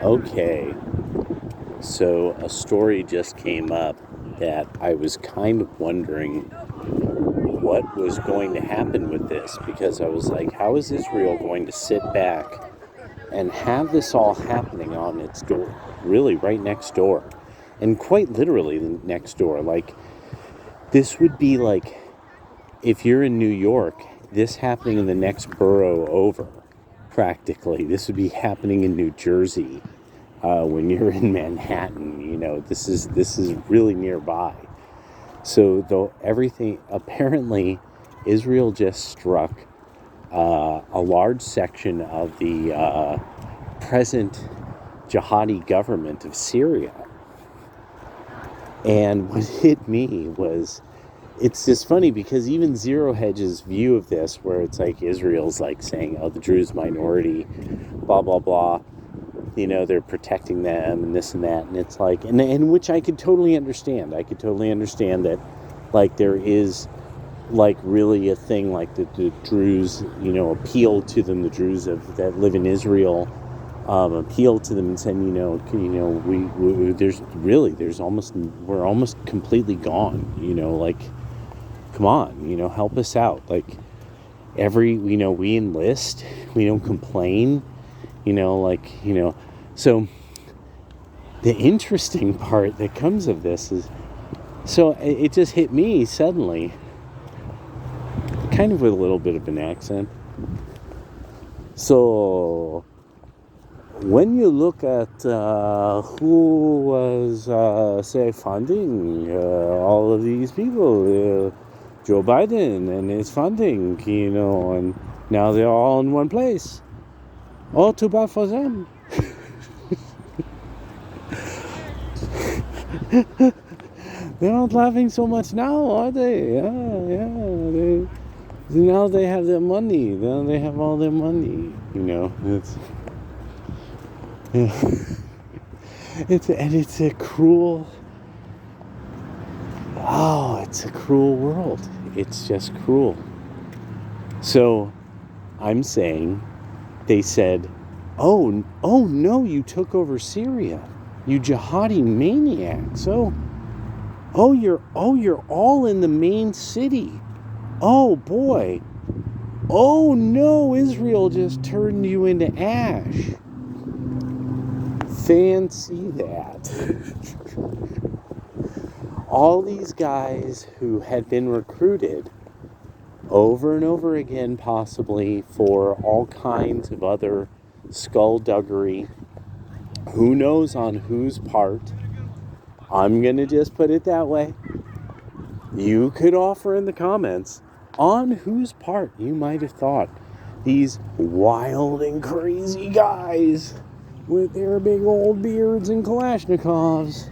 Okay, so a story just came up that I was kind of wondering what was going to happen with this, because I was like, how is Israel going to sit back and have this all happening on its door, really right next door, and quite literally next door? Like, this would be like, if you're in New York, this happening in the next borough over, practically. This would be happening in New Jersey. When you're in Manhattan, this is really nearby. So though everything, apparently, Israel just struck a large section of the present jihadi government of Syria. And what hit me was, it's just funny because even Zero Hedge's view of this, where it's like Israel's like saying, oh, the Druze minority, blah, blah, blah, they're protecting them and this and that. And it's like, and which I could totally understand. I could totally understand that, like, there is, like, really a thing like the Druze, appeal to them, the Druze that live in Israel, appeal to them and said, we're almost completely gone, like, come on, help us out. Like, we enlist, we don't complain, so the interesting part that comes of this is, so it just hit me suddenly, kind of with a little bit of an accent. So when you look at who was, funding all of these people, Joe Biden and his funding, and now they're all in one place. Oh, too bad for them. They're not laughing so much now, are they? Yeah. Now they have their money. Now they have all their money. It's it's a cruel. Oh, it's a cruel world. It's just cruel. So, I'm saying, they said, oh no, you took over Syria, you jihadi maniacs. You're all in the main city. Oh boy. Oh no, Israel just turned you into ash. Fancy that. All these guys who had been recruited over and over again, possibly for all kinds of other skullduggery, who knows on whose part. I'm going to just put it that way. You could offer in the comments on whose part you might have thought these wild and crazy guys with their big old beards and Kalashnikovs,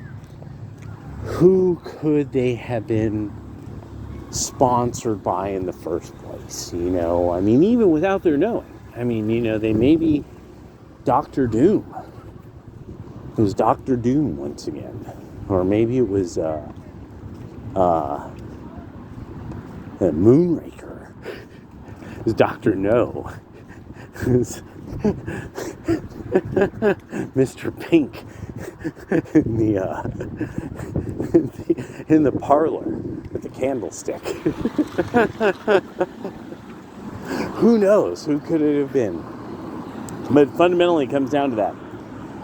who could they have been sponsored by in the first place? Even without their knowing. They may be Dr. Doom. It was Dr. Doom once again. Or maybe it was Moonraker. It was Dr. No. It was Mr. Pink in the parlor with the candlestick. Who knows? Who could it have been? But fundamentally, it comes down to that.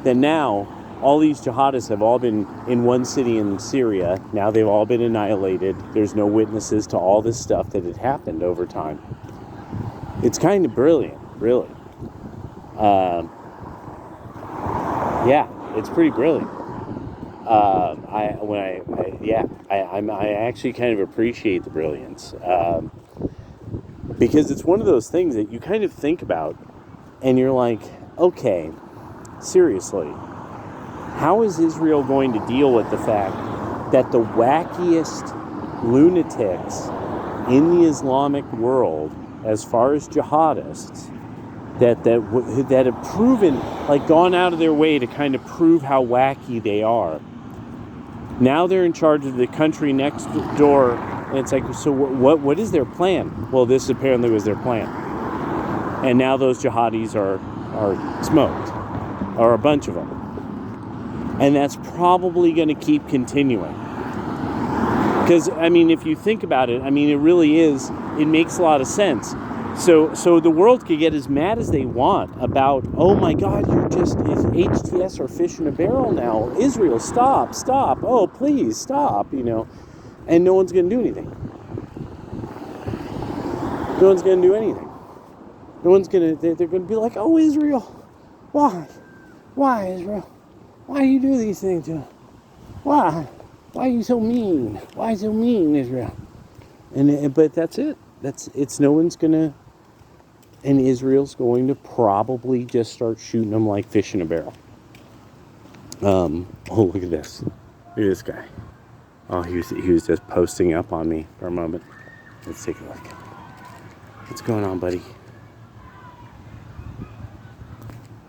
That now, all these jihadists have all been in one city in Syria. Now they've all been annihilated. There's no witnesses to all this stuff that had happened over time. It's kind of brilliant, really. It's pretty brilliant. I actually kind of appreciate the brilliance, because it's one of those things that you kind of think about, and you're like, okay, seriously, how is Israel going to deal with the fact that the wackiest lunatics in the Islamic world, as far as jihadists, that have proven, like, gone out of their way to kind of prove how wacky they are, now they're in charge of the country next door, and it's like, so what is their plan? Well, this apparently was their plan, and now those jihadis are smoked. or a bunch of them. And that's probably going to keep continuing. Because, I mean, if you think about it, I mean, it really is, it makes a lot of sense. So the world could get as mad as they want about, oh my God, you're just, is HTS or fish in a barrel now? Israel, stop, oh please, stop, you know. And no one's going to do anything. No one's going to do anything. No one's going to, they're going to be like, oh Israel, why? Why Israel? Why do you do these things to us? Why? Why are you so mean? Why so mean, Israel? But that's it. It's no one's going to, and Israel's going to probably just start shooting them like fish in a barrel. Oh, look at this. Look at this guy. Oh, he was just posting up on me for a moment. Let's take a look. What's going on, buddy?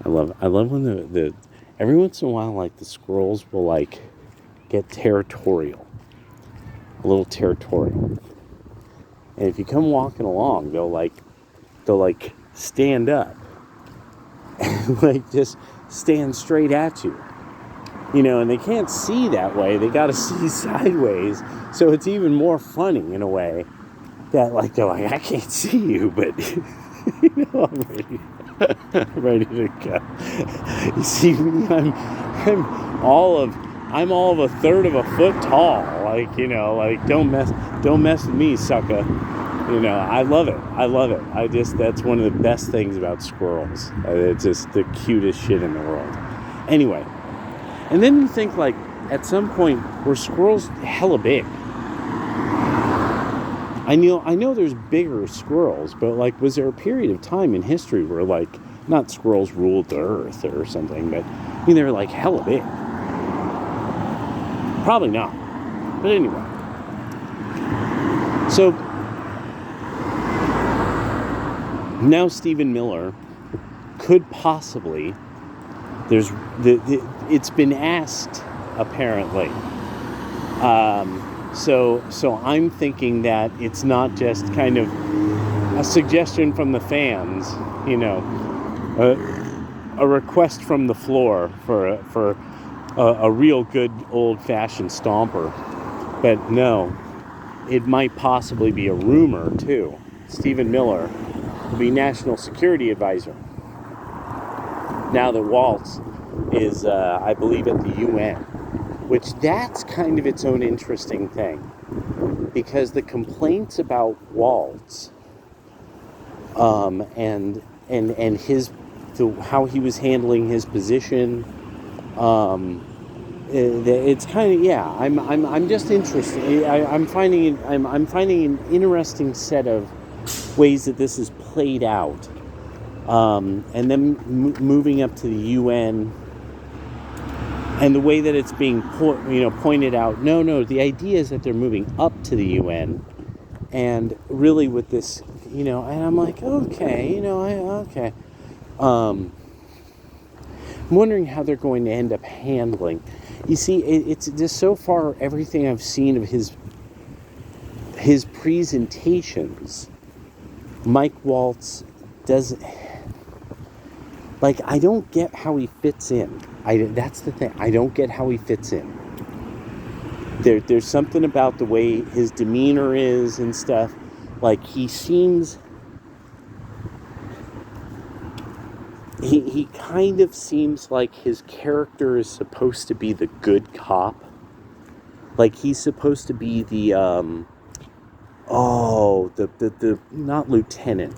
I love when the every once in a while, like, the squirrels will, like, get territorial. A little territorial. And if you come walking along, they'll stand up and like just stand straight at you, you know, and they can't see that way. They got to see sideways. So it's even more funny in a way that, like, they're like, I can't see you, but you know, I'm ready to go. You see me, I'm all of a third of a foot tall. Like, you know, like, don't mess with me, sucker. You know, I love it. That's one of the best things about squirrels. It's just the cutest shit in the world. Anyway, and then you think, like, at some point, were squirrels hella big? I know there's bigger squirrels, but, like, was there a period of time in history where, like, not squirrels ruled the earth or something, but, I mean, they were, like, hella big? Probably not. But anyway. So, now Stephen Miller could possibly, it's been asked, apparently. So I'm thinking that it's not just kind of a suggestion from the fans, you know, a request from the floor for a real good old-fashioned stomper. But no, it might possibly be a rumor too. Stephen Miller will be National Security Advisor now that Waltz is, I believe, at the UN, which that's kind of its own interesting thing, because the complaints about Waltz and his how he was handling his position, it's kind of, yeah. I'm just interested. I'm finding an interesting set of ways that this is played out, and then moving up to the UN, and the way that it's being pointed out. No, the idea is that they're moving up to the UN, and really with this, you know, and I'm like, okay, you know, okay. I'm wondering how they're going to end up handling. You see, it's just so far everything I've seen of his presentations, Mike Waltz doesn't, like, I don't get how he fits in. That's the thing. I don't get how he fits in. There's something about the way his demeanor is and stuff. Like, he seems, he kind of seems like his character is supposed to be the good cop. Like, he's supposed to be the, the not lieutenant,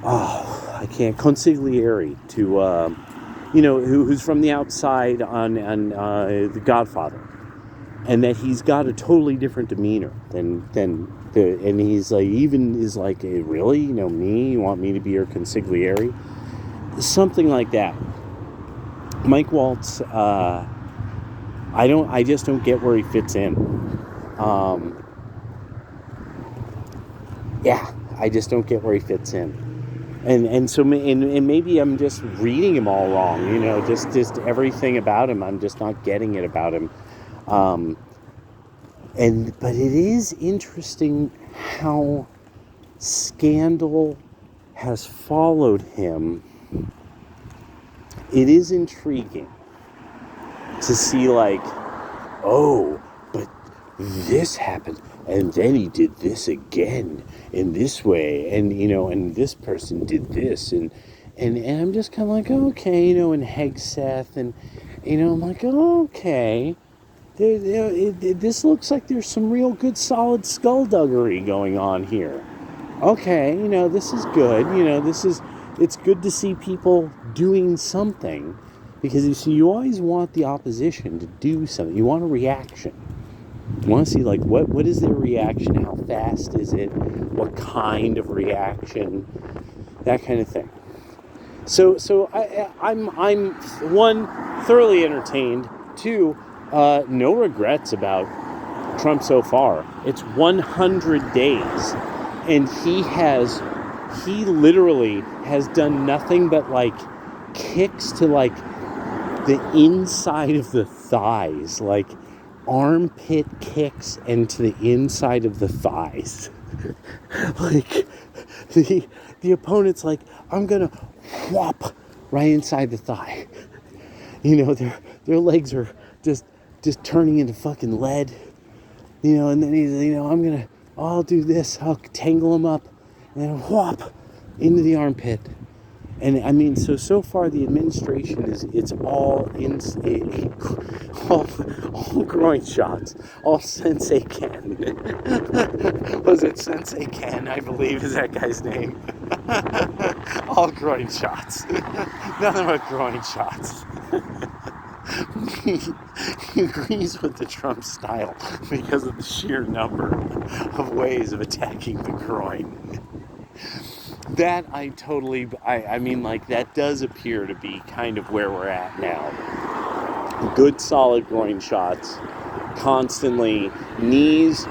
I can't, consigliere to, who's from the outside on The Godfather. And that he's got a totally different demeanor and he's like, even is like, really, you know, me, you want me to be your consigliere? Something like that. Mike Waltz, I just don't get where he fits in. I just don't get where he fits in. And so maybe I'm just reading him all wrong, you know, just everything about him, I'm just not getting it about him. But it is interesting how scandal has followed him it is intriguing to see, like, oh, but this happened, and then he did this again in this way, and and this person did this, and I'm just kind of like, okay, and Hegseth, and I'm like, okay, this looks like there's some real good solid skullduggery going on here. Okay, this is good. It's good to see people doing something, because you always want the opposition to do something. You want a reaction. You want to see, like, what is their reaction? How fast is it? What kind of reaction? That kind of thing. So I'm one, thoroughly entertained. Two, no regrets about Trump so far. It's 100 days, and he literally has done nothing but, like, kicks to, like, the inside of the thighs, like armpit kicks into the inside of the thighs. Like, the opponent's like, I'm gonna whop right inside the thigh. Their legs are just turning into fucking lead. And then he's, I'll do this, I'll tangle him up, and then whop into the armpit. And I mean, so far the administration it's all all groin shots, all Sensei Ken. Was it Sensei Ken? I believe is that guy's name. All groin shots, nothing but groin shots. He agrees with the Trump style because of the sheer number of ways of attacking the groin. That I mean, like, that does appear to be kind of where we're at now. Good solid groin shots, constantly knees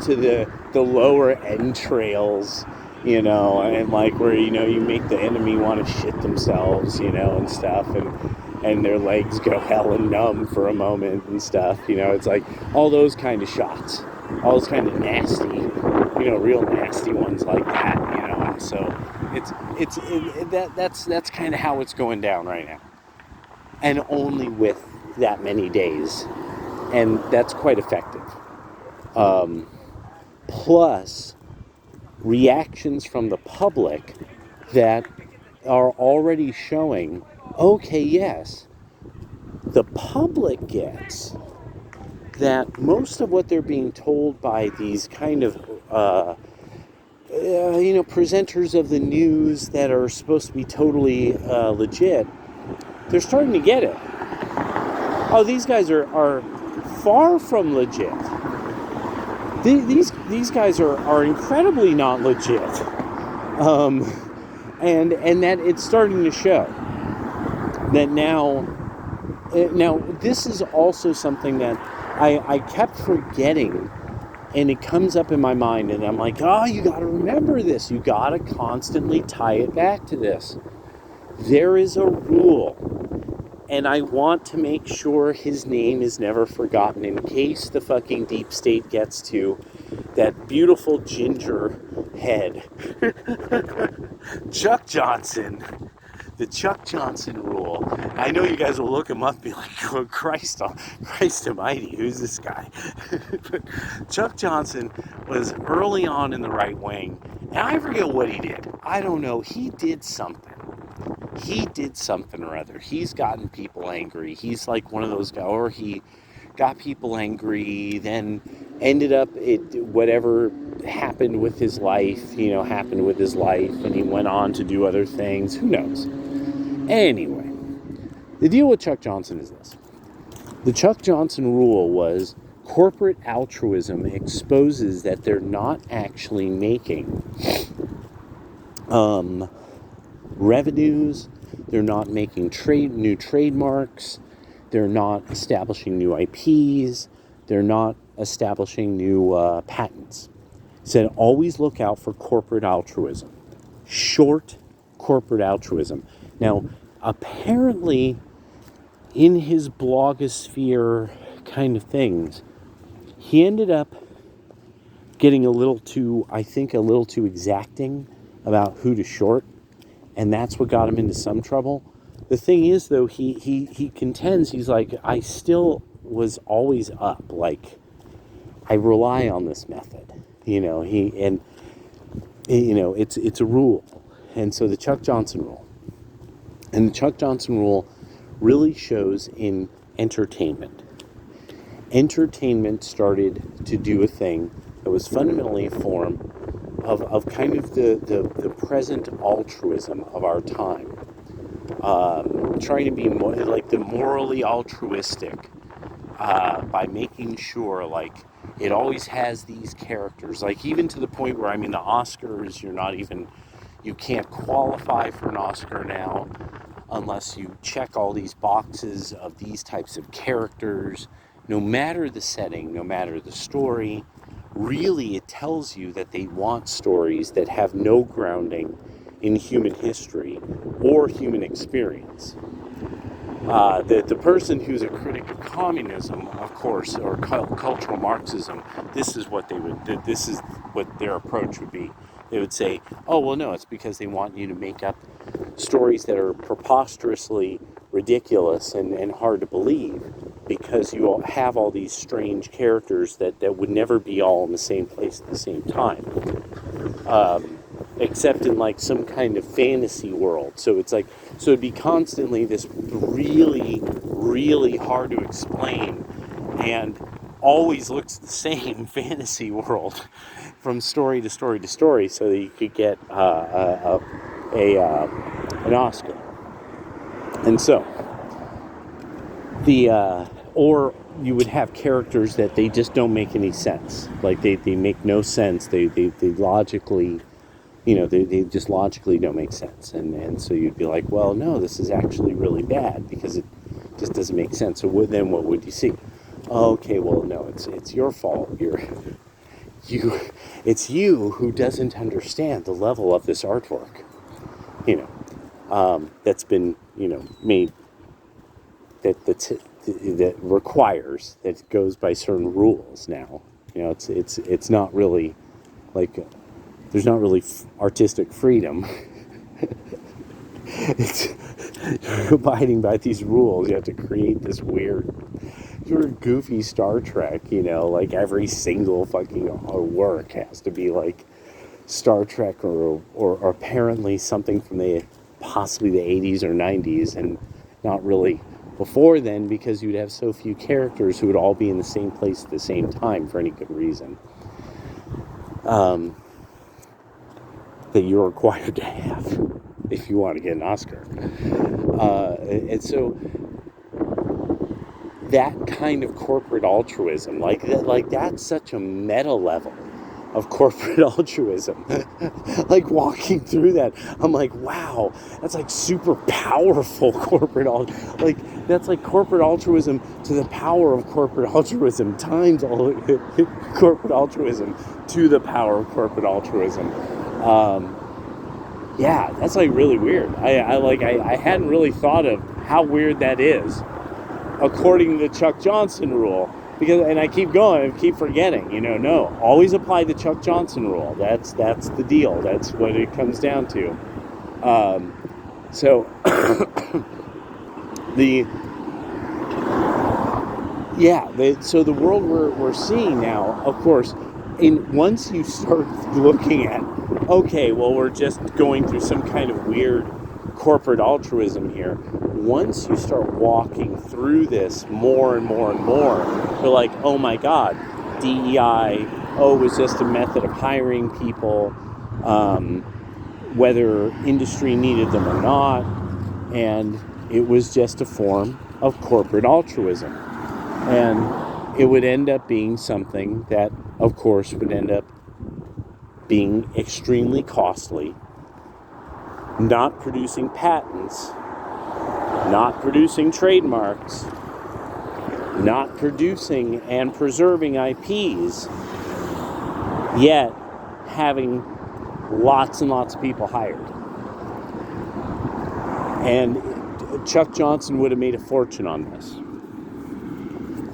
to the lower entrails, and like where, you make the enemy want to shit themselves, and stuff, and their legs go hella numb for a moment and stuff, it's like all those kind of shots, all those kind of nasty, real nasty ones like that, and so that's kind of how it's going down right now, and only with that many days, and that's quite effective. Plus reactions from the public that are already showing, okay, yes, the public gets that most of what they're being told by these kind of presenters of the news that are supposed to be totally legit, they're starting to get it. Oh, these guys are far from legit. These guys are incredibly not legit. And that it's starting to show that now this is also something that I kept forgetting, and it comes up in my mind, and I'm like, you got to remember this. You got to constantly tie it back to this. There is a rule, and I want to make sure his name is never forgotten in case the fucking deep state gets to that beautiful ginger head. Chuck Johnson. The Chuck Johnson rule. I know you guys will look him up and be like, oh, Christ almighty, who's this guy? Chuck Johnson was early on in the right wing, and I forget what he did. I don't know. He did something. Or other. He's gotten people angry. He's like one of those guys, or he got people angry, then ended up, whatever happened with his life, and he went on to do other things. Who knows? Anyway, the deal with Chuck Johnson is this. The Chuck Johnson rule was corporate altruism exposes that they're not actually making revenues, they're not making new trademarks, they're not establishing new IPs, they're not establishing new patents. He said always look out for corporate altruism. Short corporate altruism. Now, apparently, in his blogosphere kind of things, he ended up getting a little too exacting about who to short, and that's what got him into some trouble. the thing is, though, he contends, he's like, I still was always up. Like, I rely on this method. It's a rule. And so the Chuck Johnson rule. And the Chuck Johnson rule really shows in entertainment. Entertainment started to do a thing that was fundamentally a form of kind of the present altruism of our time. Trying to be more like the morally altruistic by making sure, like, it always has these characters, like, even to the point where, I mean, the Oscars, you can't qualify for an Oscar now unless you check all these boxes of these types of characters. No matter the setting, no matter the story, really it tells you that they want stories that have no grounding in human history or human experience. The person who's a critic of communism, of course, or cultural Marxism, this is what their approach would be. They would say, oh, well, no, it's because they want you to make up stories that are preposterously ridiculous and hard to believe, because you all have all these strange characters that would never be all in the same place at the same time. Except in, like, some kind of fantasy world. So it'd be constantly this really, really hard to explain and always looks the same fantasy world from story to story to story, so that you could get an Oscar. And so or you would have characters that they just don't make any sense. Like, they make no sense. They logically, they just logically don't make sense. And so you'd be like, well, no, this is actually really bad because it just doesn't make sense. So then what would you see? Okay, well, no, it's your fault. It's you who doesn't understand the level of this artwork, that's been, made, that requires, that goes by certain rules now. It's not really, like, there's not really artistic freedom. It's abiding by these rules. You have to create this weird, sort of goofy Star Trek, like every single fucking work has to be like Star Trek or apparently something from possibly the 80s or 90s, and not really before then, because you'd have so few characters who would all be in the same place at the same time for any good reason. That you're required to have if you want to get an Oscar. And so that kind of corporate altruism, like that's such a meta level of corporate altruism. Like, walking through that, I'm like, wow, that's like super powerful corporate like, that's like corporate altruism to the power of corporate altruism times all corporate altruism to the power of corporate altruism. Yeah, that's like really weird. I hadn't really thought of how weird that is according to the Chuck Johnson rule. And I keep going, I keep forgetting, no, always apply the Chuck Johnson rule. That's the deal. That's what it comes down to. So the world we're seeing now, of course, once you start looking at, okay, well, we're just going through some kind of weird corporate altruism here. Once you start walking through this more and more and more, you're like, oh my God, DEI, it was just a method of hiring people, whether industry needed them or not, and it was just a form of corporate altruism. And it would end up being something that, of course, would end up being extremely costly, not producing patents, not producing trademarks, not producing and preserving IPs, yet having lots and lots of people hired. And Chuck Johnson would have made a fortune on this.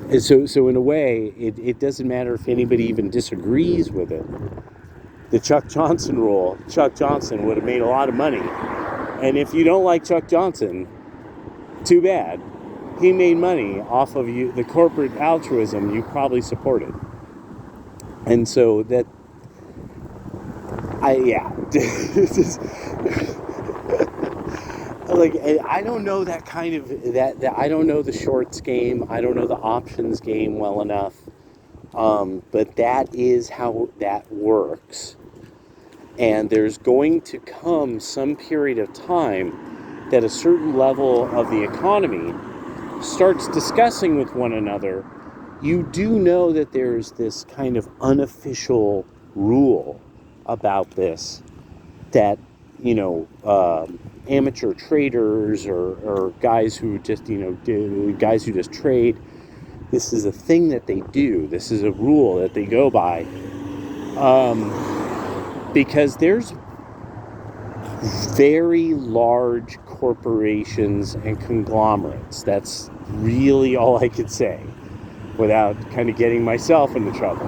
And so in a way, it doesn't matter if anybody even disagrees with it. The Chuck Johnson rule, Chuck Johnson would have made a lot of money. And if you don't like Chuck Johnson, too bad. He made money off of you, the corporate altruism you probably supported. And so that, like, I don't know that kind of, that I don't know the shorts game. I don't know the options game well enough. But that is how that works. And there's going to come some period of time that a certain level of the economy starts discussing with one another. You do know that there's this kind of unofficial rule about this, that, amateur traders or guys who just, guys who just trade, this is a thing that they do. This is a rule that they go by. Because there's very large corporations and conglomerates. That's really all I could say without kind of getting myself into trouble.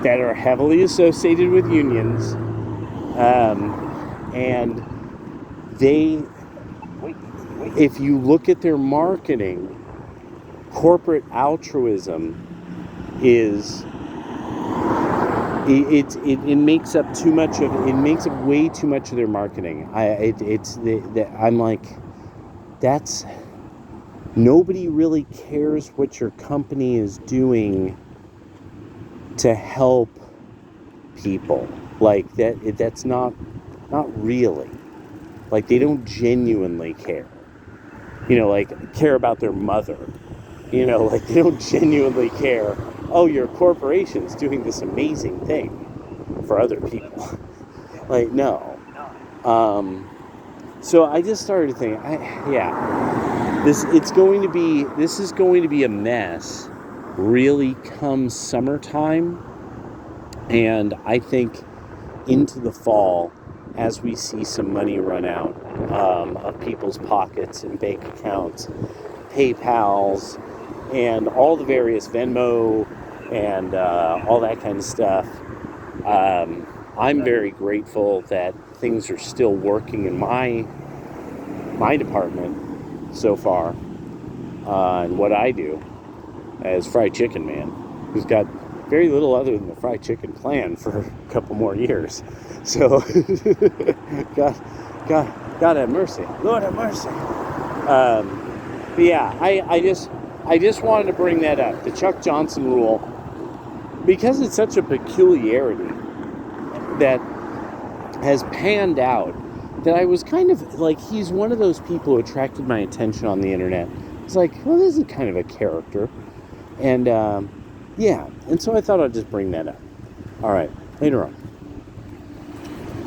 That are heavily associated with unions. And they, if you look at their marketing, corporate altruism is, it makes up too much of, it makes up way too much of their marketing. I'm like, that's, nobody really cares what your company is doing to help people. Like, that's not really. Like, they don't genuinely care. Like, care about their mother. Like, they don't genuinely care. Oh, your corporation's doing this amazing thing for other people. Like, no. So I just started thinking, this is going to be a mess really come summertime, and I think into the fall, as we see some money run out of people's pockets and bank accounts, PayPals, and all the various Venmo and all that kind of stuff. I'm very grateful that things are still working in my department so far, and what I do as fried chicken man, who's got very little other than the fried chicken plan for a couple more years. So God have mercy, Lord have mercy. But yeah, I just wanted to bring that up, the Chuck Johnson rule, because it's such a peculiarity that has panned out, that I was kind of like, he's one of those people who attracted my attention on the internet. It's like, well, this is kind of a character. And and so I thought I'd just bring that up. All right, later on.